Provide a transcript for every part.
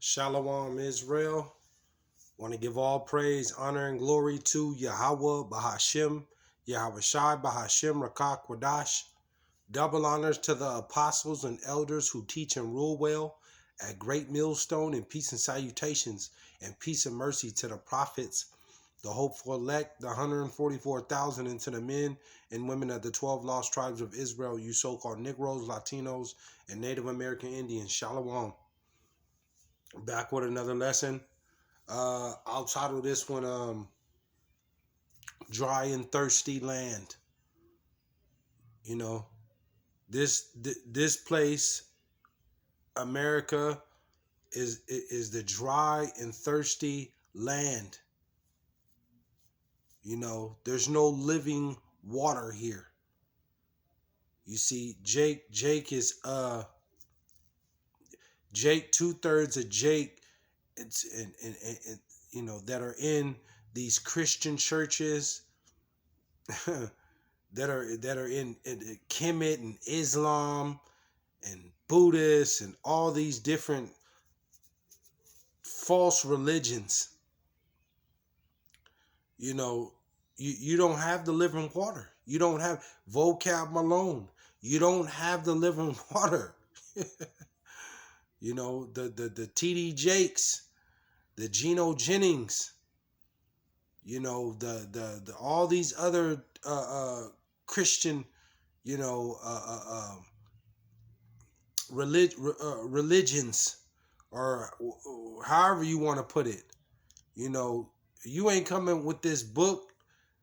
Shalom, Israel. Want to give all praise, honor, and glory to Yahawah, BAHASHAM, YAHAWAHSHI, BAHASHAM, Rakak, Wadash. Double honors to the apostles and elders who teach and rule well at Great Millstone, and peace and salutations and peace and mercy to the prophets, the hopeful elect, the 144,000, and to the men and women of the 12 lost tribes of Israel, you so-called Negroes, Latinos, and Native American Indians. Shalom. Back with another lesson. I'll title this one Dry and Thirsty Land. You know, this place, America, is the dry and thirsty land. You know, there's no living water here. You see, Jake is Jake, 2/3 of Jake, it's and you know, that are in these Christian churches that are in Kemet and Islam and Buddhists and all these different false religions. You know, you don't have the living water. You don't have vocab Malone. You don't have the living water. You know, the TD Jakes, the Geno Jennings, you know, the all these other Christian, you know, religions, or however you want to put it. You know, you ain't coming with this book,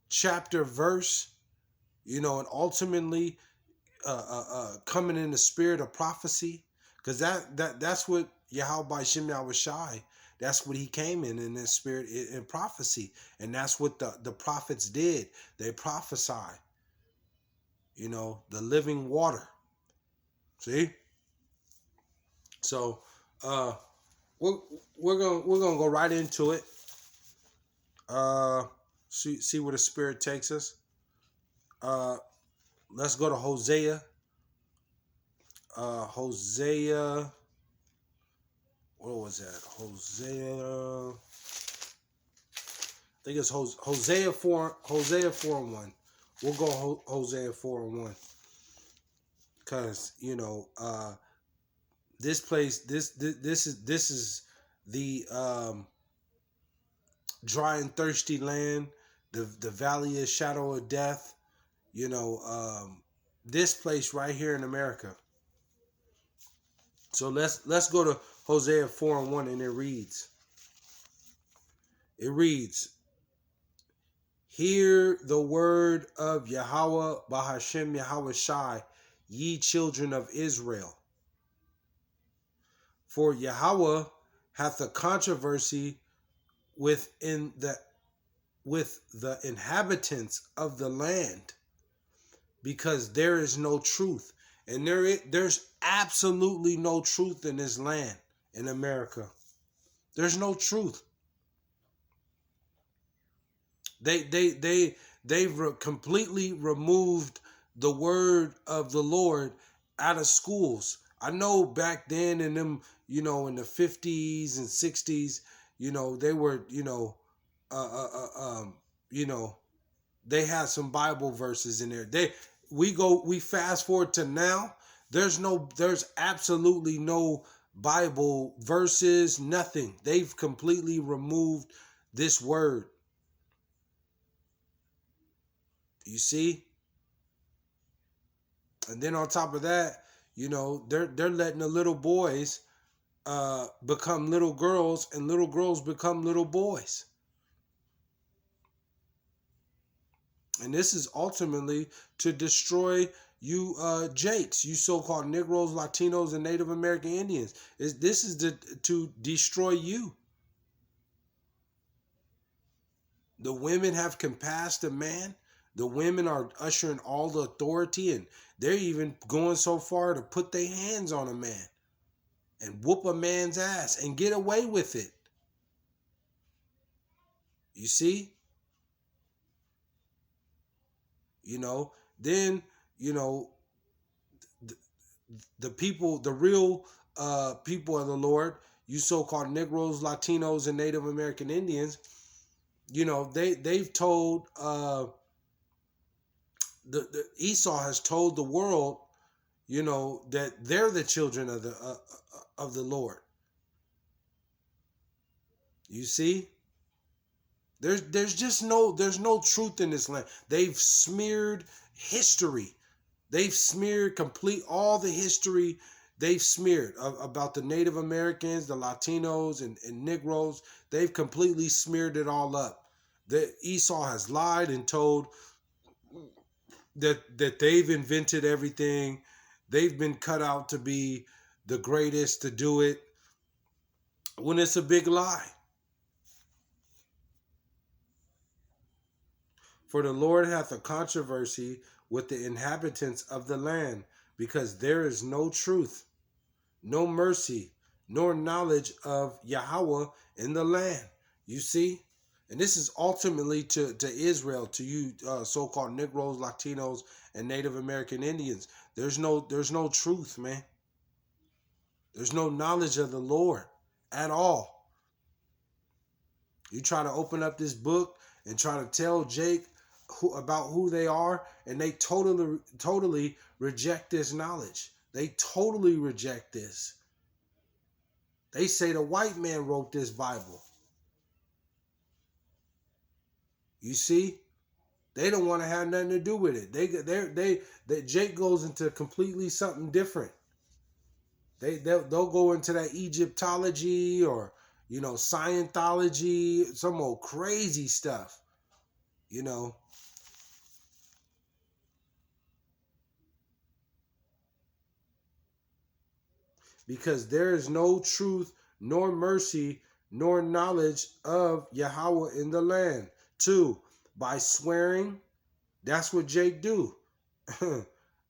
chapter, verse, you know, and ultimately coming in the spirit of prophecy, because that's what YAHAWAHSHI, that's what he came in this spirit in prophecy, and that's what the prophets did. They prophesied, you know, the living water. See, so we're gonna go right into it. See where the spirit takes us. Let's go to Hosea. Hosea. What was that? Hosea. I think it's Hosea 4. Hosea 4:1. We'll go Hosea 4:1. Cause you know, this place, this is the dry and thirsty land, the valley of shadow of death. You know, this place right here in America. So let's go to Hosea 4:1, and it reads. It reads, "Hear the word of Yahawah, BAHASHAM, YAHAWAHSHI, ye children of Israel. For Yahawah hath a controversy with the inhabitants of the land, because there is no truth." And there's absolutely no truth in this land, in America. There's no truth. They've completely removed the word of the Lord out of schools. I know back then in them, you know, in the 50s and 60s, you know, they were, you know, you know, they had some Bible verses in there. We fast forward to now. There's absolutely no Bible verses, nothing. They've completely removed this word. You see? And then on top of that, you know, they're letting the little boys become little girls, and little girls become little boys. And this is ultimately to destroy you Jakes, you so-called Negroes, Latinos, and Native American Indians. This is to destroy you. The women have compassed a man. The women are ushering all the authority, and they're even going so far to put their hands on a man and whoop a man's ass and get away with it. You see? You know, then, you know, the people, the real people of the Lord, you so-called Negroes, Latinos, and Native American Indians, you know, they've told the Esau has told the world, you know, that they're the children of the Lord. You see, there's just there's no truth in this land. They've smeared history. They've smeared complete all the history. They've smeared about the Native Americans, the Latinos, and Negroes. They've completely smeared it all up. That Esau has lied and told that they've invented everything. They've been cut out to be the greatest to do it, when it's a big lie. For the Lord hath a controversy with the inhabitants of the land, because there is no truth, no mercy, nor knowledge of Yahweh in the land. You see? And this is ultimately to Israel, to you so-called Negroes, Latinos, and Native American Indians. There's no truth, man. There's no knowledge of the Lord at all. You try to open up this book and try to tell Jake about who they are, and they totally reject this knowledge. They totally reject this. They say the white man wrote this Bible. You see, they don't want to have nothing to do with it. Jake goes into completely something different. They'll go into that Egyptology or, you know, Scientology, some old crazy stuff, you know. Because there is no truth, nor mercy, nor knowledge of Yahweh in the land. 2, by swearing, that's what Jake do.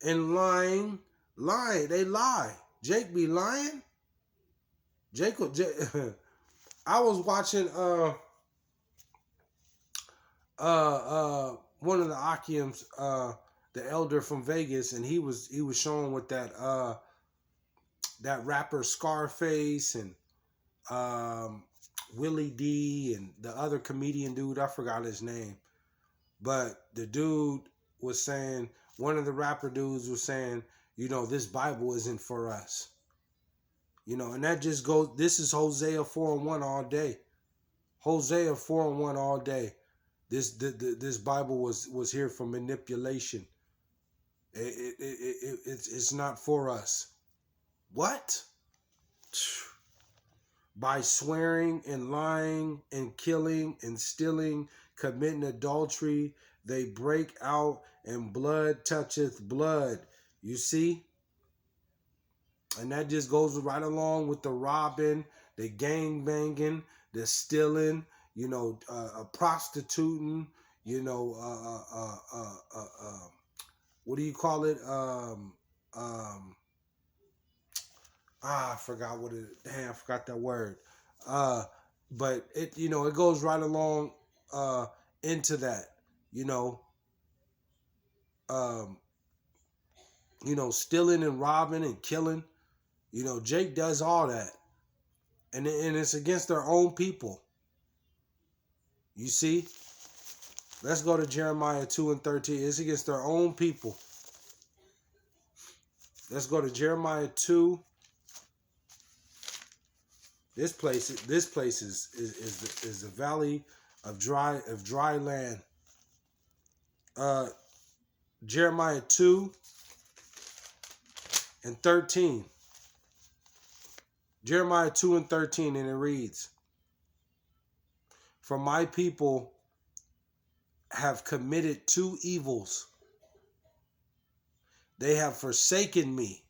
And lying, they lie. Jake be lying. I was watching one of the Akims, the elder from Vegas, and he was showing with that rapper Scarface and Willie D and the other comedian dude, I forgot his name. But the dude was saying, one of the rapper dudes was saying, you know, this Bible isn't for us. You know, and that just goes, this is Hosea 4:1 all day. Hosea 4:1 all day. This Bible was here for manipulation. It's not for us. What? By swearing and lying and killing and stealing, committing adultery, they break out, and blood toucheth blood. You see? And that just goes right along with the robbing, the gang banging, the stealing, you know, prostituting, you know, what do you call it? I forgot what it. Damn, I forgot that word. But it, you know, it goes right along into that. You know, stealing and robbing and killing. You know, Jake does all that, and it's against their own people. You see, let's go to Jeremiah 2:13. It's against their own people. Let's go to Jeremiah 2. This place is the valley of dry land. Jeremiah 2:13. Jeremiah 2:13, and it reads, "For my people have committed 2 evils. They have forsaken me.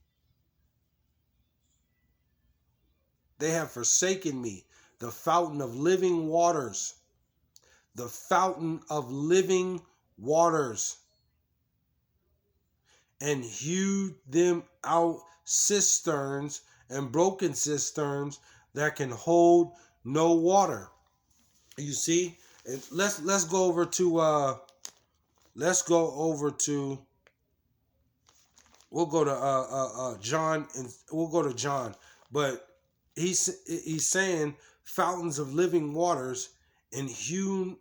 They have forsaken me, the fountain of living waters. The fountain of living waters. And hewed them out cisterns and broken cisterns that can hold no water." You see? And let's go over to we'll go to John, and we'll go to John. But he's saying fountains of living waters, and hewed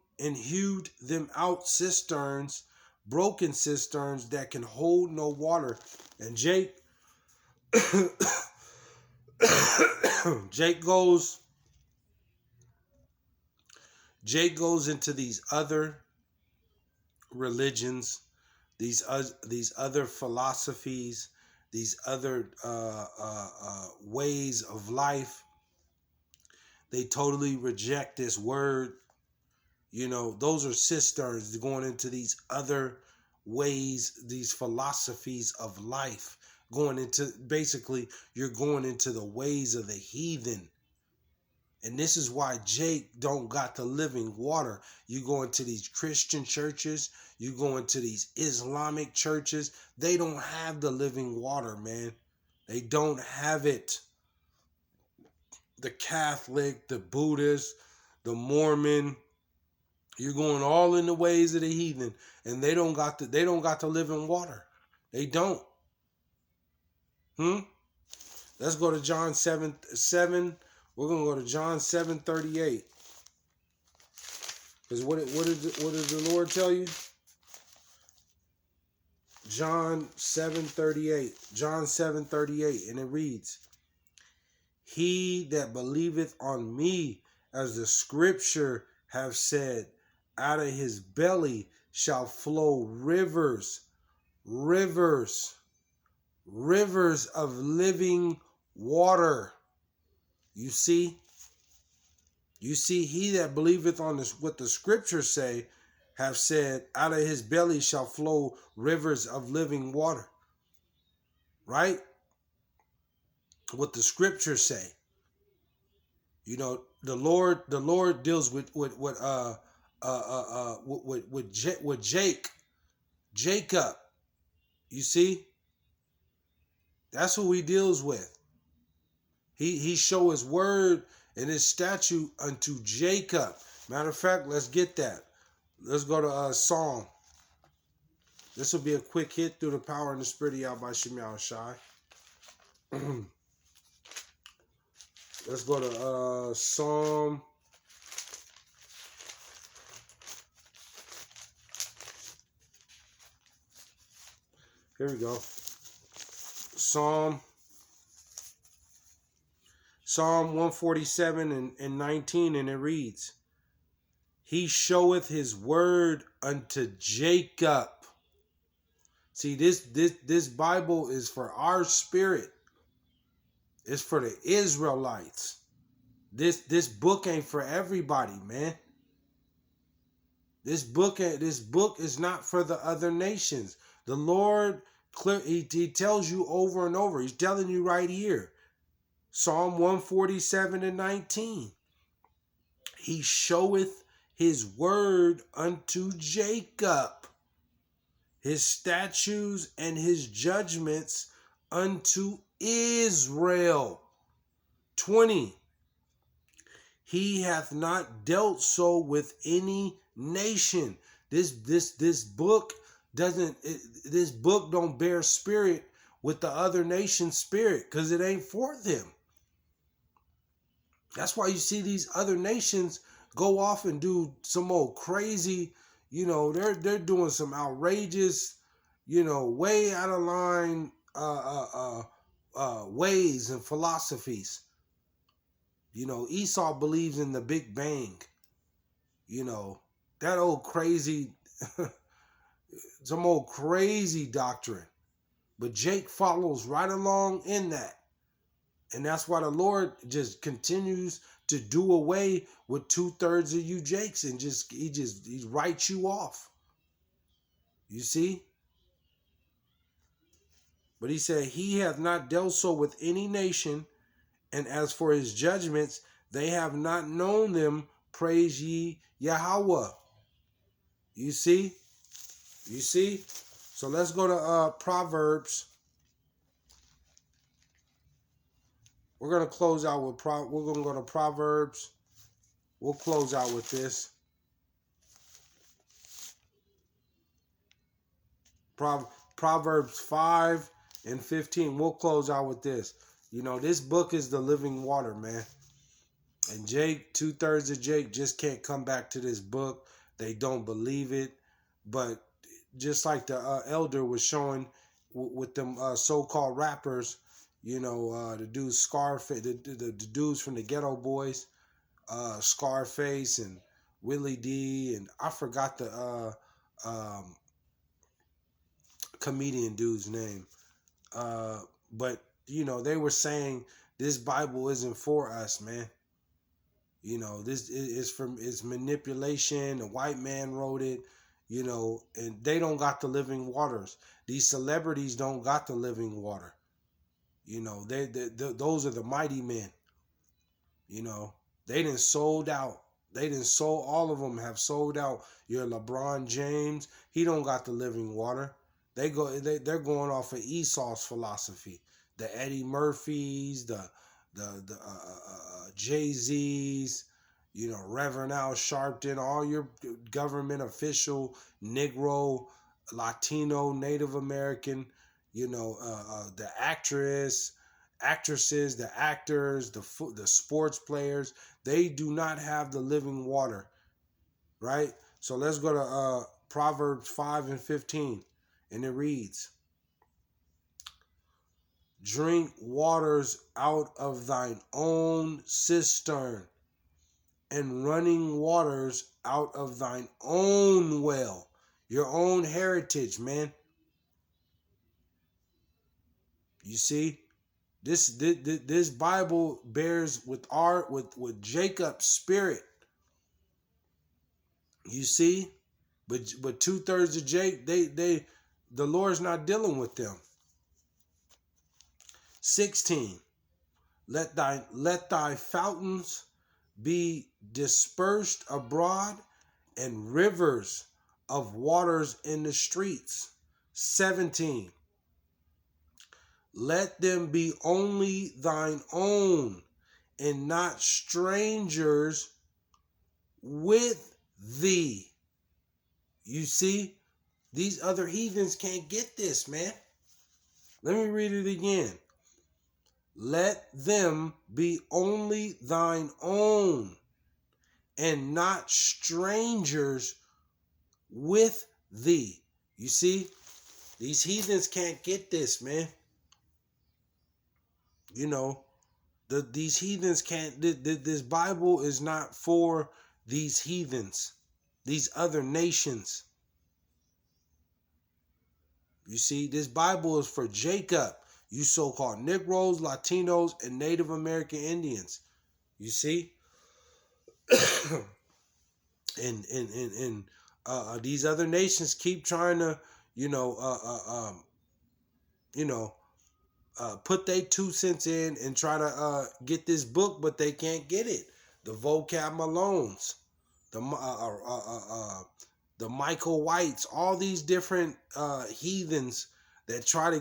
them out cisterns, broken cisterns that can hold no water. And Jake Jake goes into these other religions, these other philosophies, these other ways of life. They totally reject this word. You know, those are cisterns going into these other ways, these philosophies of life, going into, basically, you're going into the ways of the heathen. And this is why Jake don't got the living water. You go into these Christian churches, you go into these Islamic churches, they don't have the living water, man. They don't have it. The Catholic, the Buddhist, the Mormon, you're going all in the ways of the heathen, and they don't got the living water. They don't. Let's go to John 7:7. We're gonna go to John 7:38. Because what did the Lord tell you? John 7:38. John 7:38, and it reads, "He that believeth on me, as the scripture have said, out of his belly shall flow rivers of living water." You see, he that believeth on this, what the scriptures say, have said, out of his belly shall flow rivers of living water. Right? What the scriptures say. You know, the Lord deals with Jacob. You see, that's who he deals with. He show his word and his statute unto Jacob. Matter of fact, let's get that. Let's go to Psalm. This will be a quick hit through the power and the spirit of YAHAWAHSHI. Let's go to Psalm. Here we go. Psalm 147 and 19, and it reads, "He showeth his word unto Jacob." See, this Bible is for our spirit. It's for the Israelites. This book ain't for everybody, man. This book is not for the other nations. The Lord, he tells you over and over. He's telling you right here. Psalm 147 and 19. He showeth his word unto Jacob, his statutes and his judgments unto Israel. 20. He hath not dealt so with any nation. This book don't bear spirit with the other nation's spirit, because it ain't for them. That's why you see these other nations go off and do some old crazy, they're doing some outrageous, way out of line ways and philosophies. Esau believes in the Big Bang. That old crazy, some old crazy doctrine. But Jake follows right along in that. And that's why the Lord just continues to do away with 2/3 of you Jakes, and he writes you off. You see? But he said, he hath not dealt so with any nation, and as for his judgments, they have not known them. Praise ye Yahawah. You see? You see? So let's go to Proverbs. We're going to close out with we're going to go to Proverbs. We'll close out with this. Proverbs 5 and 15. We'll close out with this. You know, this book is the living water, man. And Jake, 2/3 of Jake just can't come back to this book. They don't believe it. But just like the elder was showing with them so-called rappers, you know, the dudes Scarface, the dudes from the Ghetto Boys, Scarface and Willie D, and I forgot the comedian dude's name. But you know, they were saying this Bible isn't for us, man. You know, this is from it's manipulation. The white man wrote it, you know, and they don't got the living waters. These celebrities don't got the living water. You know, those are the mighty men. You know, they done sold out. They done sold, all of them have sold out. Your LeBron James, he don't got the living water. They're going off of Esau's philosophy. The Eddie Murphys, the Jay-Z's, you know, Reverend Al Sharpton, all your government official, Negro, Latino, Native American, you know, the actresses, the actors, the sports players, they do not have the living water, right? So let's go to Proverbs 5:15, and it reads, drink waters out of thine own cistern, and running waters out of thine own well. Your own heritage, man. You see? This Bible bears with Jacob's spirit. You see? But 2/3 of Jake, the Lord's not dealing with them. 16. Let thy fountains be dispersed abroad, and rivers of waters in the streets. 17. Let them be only thine own, and not strangers with thee. You see, these other heathens can't get this, man. Let me read it again. Let them be only thine own, and not strangers with thee. You see, these heathens can't get this, man. You know, these heathens can't. This Bible is not for these heathens, these other nations. You see, this Bible is for Jacob, you so-called Negroes, Latinos, and Native American Indians. You see, and these other nations keep trying to, put their 2 cents in and try to get this book, but they can't get it. The vocab Malones, the Michael Whites, all these different heathens that try to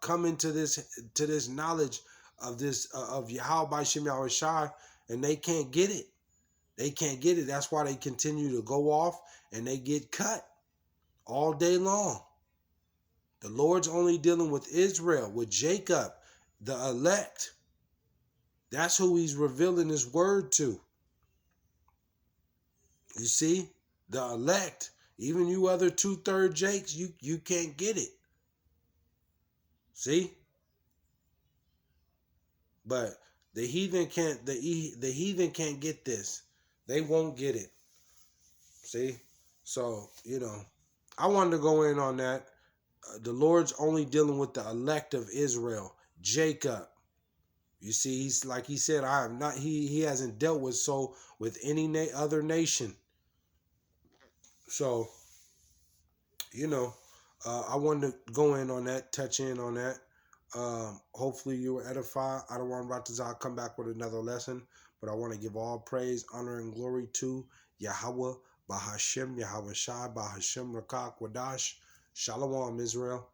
come into this knowledge of this of YAHAWAHSHI, YAHAWAHSHI, and they can't get it. They can't get it. That's why they continue to go off and they get cut all day long. The Lord's only dealing with Israel, with Jacob, the elect. That's who he's revealing his word to. You see, the elect, even you other 2/3 Jakes, you can't get it. See? But the heathen can't get this. They won't get it. See? So, I wanted to go in on that. The Lord's only dealing with the elect of Israel, Jacob. You see, he's like he said, I am not. He hasn't dealt with any other nation. So, I wanted to go in on that, touch in on that. Hopefully you were edified. I don't want to come back with another lesson, but I want to give all praise, honor, and glory to Yahawah, BAHASHAM, YAHAWAHSHI, BAHASHAM, RAKAK, WADASH. Shalom, Israel.